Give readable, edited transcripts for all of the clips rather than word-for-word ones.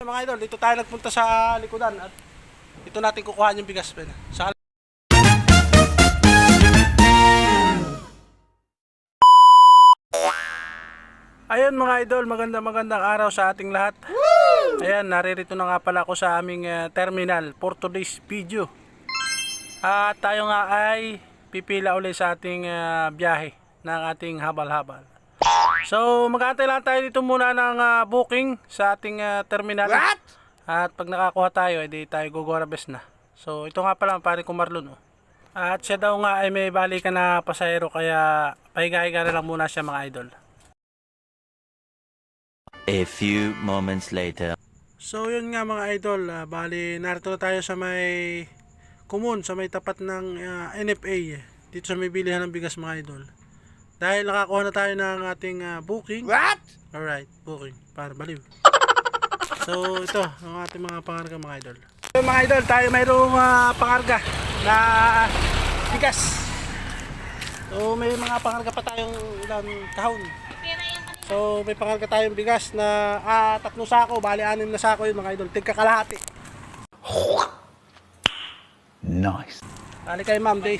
Mga idol, dito tayo nagpunta sa likudan at dito natin kukuha yung bigas. Sa Ayun mga idol, magandang araw sa ating lahat. Ayan, naririto na nga pala ako sa aming terminal for today's video. At tayo nga ay pipila ulit sa ating biyahe ng ating habal-habal. So mag-aantay lang tayo dito muna ng booking sa ating terminal. What? At pag nakakuha tayo, edi tayo gugorabes na. So ito nga pala, pare ko Marlon. At siya daw nga ay may balikan na pasahero, kaya pahiga-higa na lang muna siya mga idol. A few moments later. So yun nga mga idol, bali narito na tayo sa may Kumun, sa may tapat ng NFA, dito sa may bilihan ng bigas mga idol. Dahil nakakuha na tayo ng ating booking. What? Alright, booking, para baliw. So ito ang ating mga pangarga mga idol. So mga idol, tayo mayroong pangarga na bigas. So may mga pangarga pa tayong ilang kahon. So may pangarga tayong bigas na 3 sako, bali 6 na sako yun mga idol, tigka kalahati. Nice. Bali kay ma'am day,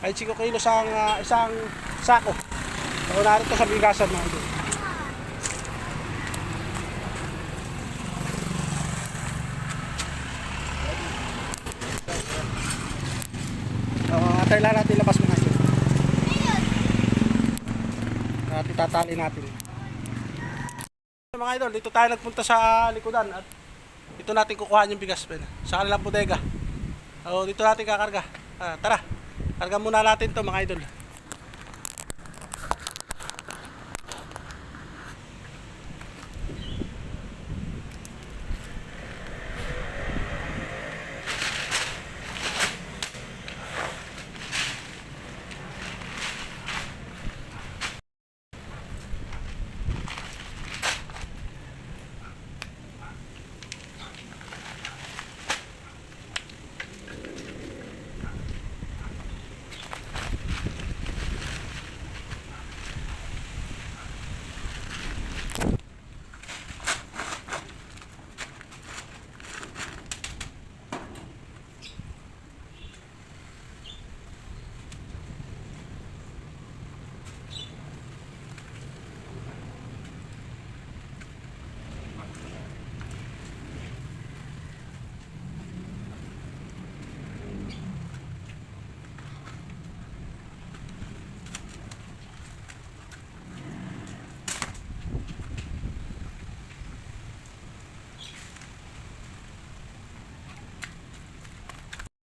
ay 5 kilos ang isang sako. So narito sa bigasan mga idol. Atay lang natin labas mga idol. Natin tatali natin. Mga idol, dito tayo nagpunta sa likudan at dito natin kukuha yung bigas sa kanilang bodega. So dito natin kakarga. Tara, karga muna natin to mga idol.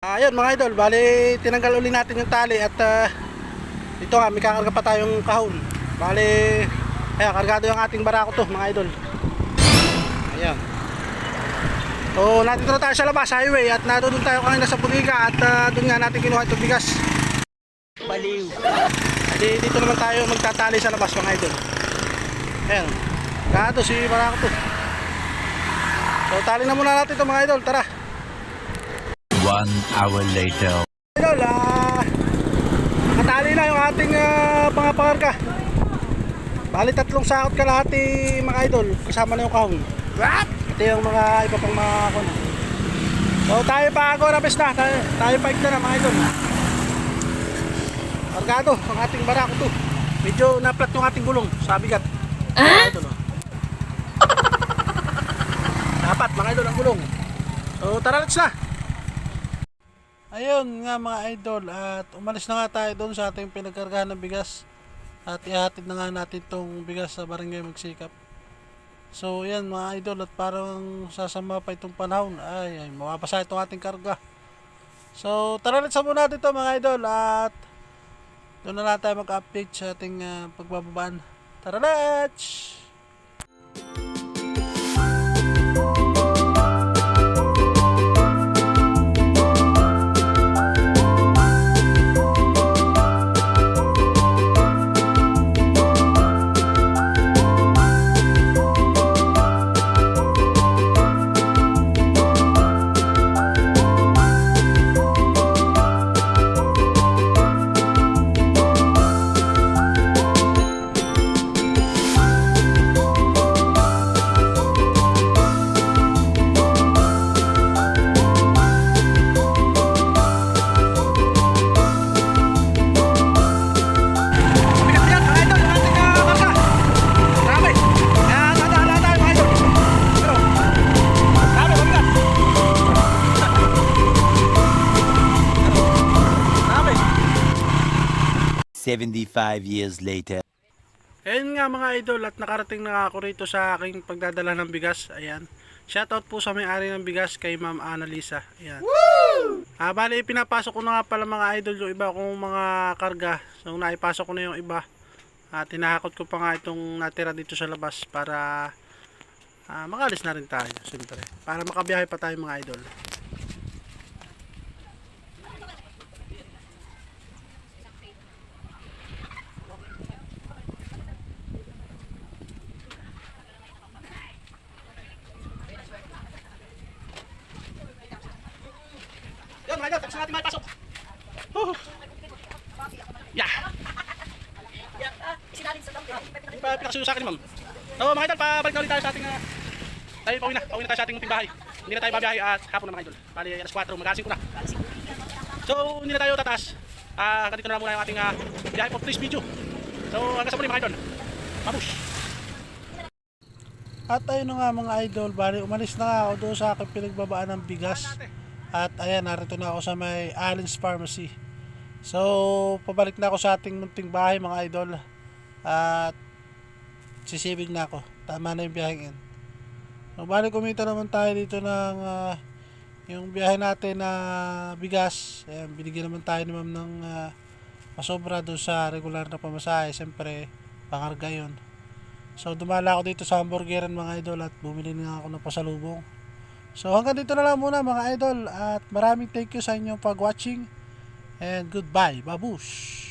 Ayun mga idol, bali tinanggal uli natin yung tali at dito nga may kakarga pa tayong kahon. Bali kargado yung ating barako to mga idol. Ayan. So nandito na tayo sa labas, highway, at nadoon tayo kanina sa bodega at doon nga natin kinuha itong bigas. Baliw. Dito naman tayo magtatali sa labas mga idol. Ayan. Kargado si barako to. So tali na muna natin ito mga idol, tara. 1 hour later. Idol, nakatali na yung ating mga pangarga. Bali 3 sakot kalahati mga idol, kasama na yung kahon. What? Ito yung mga iba pang mga kahon. So tayo pa agorabes na, tayo pa na mga idol. Kargado ang ating barako to. Medyo naplat yung ating gulong sa bigat. Mga idol, dapat mga idol ang gulong. So tara, let's na. Ayun nga mga idol, at umalis na nga tayo doon sa ating pinagkargahan ng bigas at ihatid na nga natin tong bigas sa Barangay Magsikap. So yan mga idol, at parang sasama pa itong panahon, ay mapapasa itong ating karga. So tara, let's muna dito mga idol, at doon na lang tayo mag-update sa ating pagbababaan. Tara, let's! 75 years later. Ayun nga mga idol, at nakarating na ako rito sa aking pagdadala ng bigas. Ayan. Shoutout po sa may-ari ng bigas kay Ma'am Annalisa. Ayan. Bali, pinapasok ko na nga pala mga idol yung iba kong mga karga. So naipasok ko na yung iba. Tinahakot ko pa nga itong natira dito sa labas para makalis na rin tayo. Siyempre. Para makabiyahe pa tayo mga idol. Yan mga idol, tapos natin maipasok. Yeah! Hindi pa pinakasuyo sa akin, ma'am. So mga idol, pabalik na ulit tayo sa ating pauwi na tayo sa ating munting bahay. Hindi na tayo babiyahe at hapon na mga idol. Bali alas 4, mag-alasing ko na. So hindi na tayo tataas. Ganito na muna yung ating biyahe for today's video. So hanggang sa muli mga idol. Babush! At ayun na nga mga idol, bali umalis na nga ako doon sa aking pinagbabaan ng bigas. At ayan, narito na ako sa may Allen's Pharmacy. So pabalik na ako sa ating munting bahay mga idol. At sisibig na ako. Tama na yung biyaheng yan. So bali kumita naman tayo dito ng yung biyahe natin na bigas. Ayan, binigyan naman tayo ni ma'am ng masobra doon sa regular na pamasahe. Siyempre pangarga yun. So dumala ako dito sa hamburgeran mga idol at bumili na ako ng pasalubong. So hanggang dito na lang muna mga idol at maraming thank you sa inyong pag-watching and goodbye, babush!